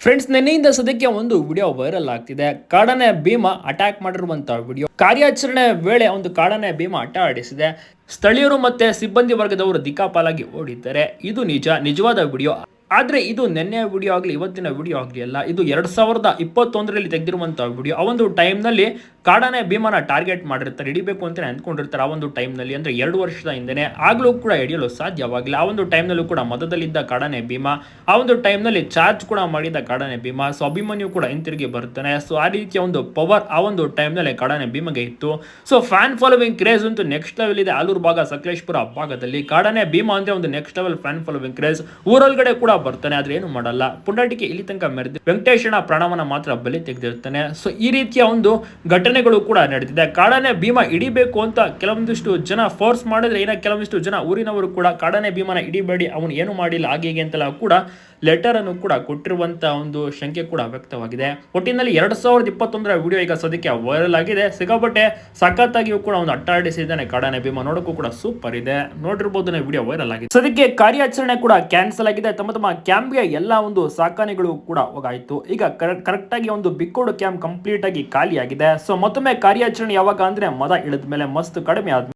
Friends, ನಿನ್ನೆಯಿಂದ ಸದ್ಯಕ್ಕೆ ಒಂದು ವಿಡಿಯೋ ವೈರಲ್ ಆಗ್ತಿದೆ. ಕಾಡಾನೆ ಭೀಮ ಅಟ್ಯಾಕ್ ಮಾಡಿರುವಂತಹ ವಿಡಿಯೋ. ಕಾರ್ಯಾಚರಣೆ ವೇಳೆ ಒಂದು ಕಾಡಾನೆ ಭೀಮ ಅಟ್ಟ ಆಡಿಸಿದೆ. ಸ್ಥಳೀಯರು ಮತ್ತೆ ಸಿಬ್ಬಂದಿ ವರ್ಗದವರು ದಿಕ್ಕಾಪಾಲಾಗಿ ಓಡಿದ್ದಾರೆ. ಇದು ನಿಜವಾದ ವಿಡಿಯೋ. ಆದ್ರೆ ಇದು ನಿನ್ನೆ ವಿಡಿಯೋ ಆಗಲಿ ಇವತ್ತಿನ ವಿಡಿಯೋ ಆಗಲಿ ಅಲ್ಲ. ಇದು 2021ರಲ್ಲಿ ತೆಗೆದಿರುವಂತಹ ವಿಡಿಯೋ. ಆ ಒಂದು ಟೈಮ್ನಲ್ಲಿ ಕಾಡಾನೆ ಭೀಮನ ಟಾರ್ಗೆಟ್ ಮಾಡಿರ್ತಾರೆ, ಹಿಡಿಬೇಕು ಅಂತ ಅಂದ್ಕೊಂಡಿರ್ತಾರೆ. ಆ ಒಂದು ಟೈಮ್ನಲ್ಲಿ ಅಂದ್ರೆ 2 ವರ್ಷದ ಹಿಂದೆನೆ. ಆಗ್ಲೂ ಕೂಡ ಹಿಡಿಯಲು ಸಾಧ್ಯವಾಗಿಲ್ಲ. ಆ ಒಂದು ಟೈಮ್ನಲ್ಲೂ ಕೂಡ ಮದದಲ್ಲಿದ್ದ ಕಾಡಾನೆ ಭೀಮ, ಆ ಒಂದು ಟೈಮ್ನಲ್ಲಿ ಚಾರ್ಜ್ ಕೂಡ ಮಾಡಿದ ಕಾಡಾನೆ ಭೀಮ. ಸೊ ಅಭಿಮನ್ಯು ಕೂಡ ಹಿಂತಿರುಗಿ ಬರ್ತಾನೆ. ಸೊ ಆ ರೀತಿಯ ಒಂದು ಪವರ್ ಆ ಒಂದು ಟೈಮ್ನಲ್ಲಿ ಕಾಡಾನೆ ಭೀಮಗೆ ಇತ್ತು. ಸೊ ಫ್ಯಾನ್ ಫಾಲೋವಿಂಗ್ ಕ್ರೇಜ್ ಅಂತೂ ನೆಕ್ಸ್ಟ್ ಲೆವೆಲ್ ಇದೆ. ಆಲೂರು ಭಾಗ, ಸಕಲೇಶ್ಪುರ ಭಾಗದಲ್ಲಿ ಕಾಡಾನೆ ಭೀಮ ಅಂದ್ರೆ ಒಂದು next level fan following craze. ಊರೊಳಗಡೆ ಕೂಡ ಬರ್ತಾನೆ, ಆದ್ರೆ ಏನು ಮಾಡಲ್ಲ. ಪುಂಡಾಟಿಕೆ ಇಲ್ಲಿ ತನಕ ಮೆರೆದು ವೆಂಕಟೇಶನ ಪ್ರಾಣವನ್ನ ಮಾತ್ರ ಬಲಿ ತೆಗೆದಿರ್ತಾನೆ. ಸೊ ಈ ರೀತಿಯ ಒಂದು ಘಟನೆಗಳು ಕೂಡ ನಡೆದಿದೆ. ಕಾಡಾನೆ ಭೀಮ ಹಿಡಿಬೇಕು ಅಂತ ಕೆಲವೊಂದಿಷ್ಟು ಜನ ಫೋರ್ಸ್ ಮಾಡಿದ್ರೆ, ಇನ್ನ ಕೆಲವೊಂದಿಷ್ಟು ಜನ ಊರಿನವರು ಕೂಡ ಕಾಡಾನೆ ಭೀಮನ ಹಿಡಿಬೇಡಿ, ಅವನು ಏನು ಮಾಡಿಲ್ಲ ಹಾಗೆ ಅಂತೆಲ್ಲ ಕೂಡ ಲೆಟರ್ ಅನ್ನು ಕೂಡ ಕೊಟ್ಟಿರುವಂತಹ ಒಂದು ಶಂಕೆ ಕೂಡ ವ್ಯಕ್ತವಾಗಿದೆ. ಒಟ್ಟಿನಲ್ಲಿ 2021ರ ವಿಡಿಯೋ ಈಗ ಸದ್ಯಕ್ಕೆ ವೈರಲ್ ಆಗಿದೆ. ಸಿಕ್ಕಾಪಟ್ಟೆ ಸಖತ್ತಾಗಿಯೂ ಕೂಡ ಒಂದು ಅಟ್ಟಾಡಿಸಿದ್ದಾನೆ ಕಾಡಾನೆ ಭೀಮ. ನೋಡೋಕ್ಕೂ ಕೂಡ ಸೂಪರ್ ಇದೆ. ನೋಡಿರ್ಬೋದು, ವಿಡಿಯೋ ವೈರಲ್ ಆಗಿದೆ. ಸದ್ಯಕ್ಕೆ ಕಾರ್ಯಾಚರಣೆ ಕೂಡ ಕ್ಯಾನ್ಸಲ್ ಆಗಿದೆ. ತಮ್ಮ ಕ್ಯಾಂಪ್ಗೆ ಎಲ್ಲ ಒಂದು ಸಾಕಾನೆಗಳು ಕೂಡ ಹೋಗಾಯ್ತು. ಈಗ ಕರೆಕ್ಟ್ ಆಗಿ ಒಂದು ಬಿಕ್ಕೋಡು ಕ್ಯಾಂಪ್ ಕಂಪ್ಲೀಟ್ ಆಗಿ ಖಾಲಿ ಆಗಿದೆ. ಸೊ ಮತ್ತೊಮ್ಮೆ ಕಾರ್ಯಾಚರಣೆ ಯಾವಾಗ ಅಂದ್ರೆ ಮದ ಇಳಿದ ಮೇಲೆ, ಮಸ್ತ್ ಕಡಿಮೆ ಆದ್ಮೇಲೆ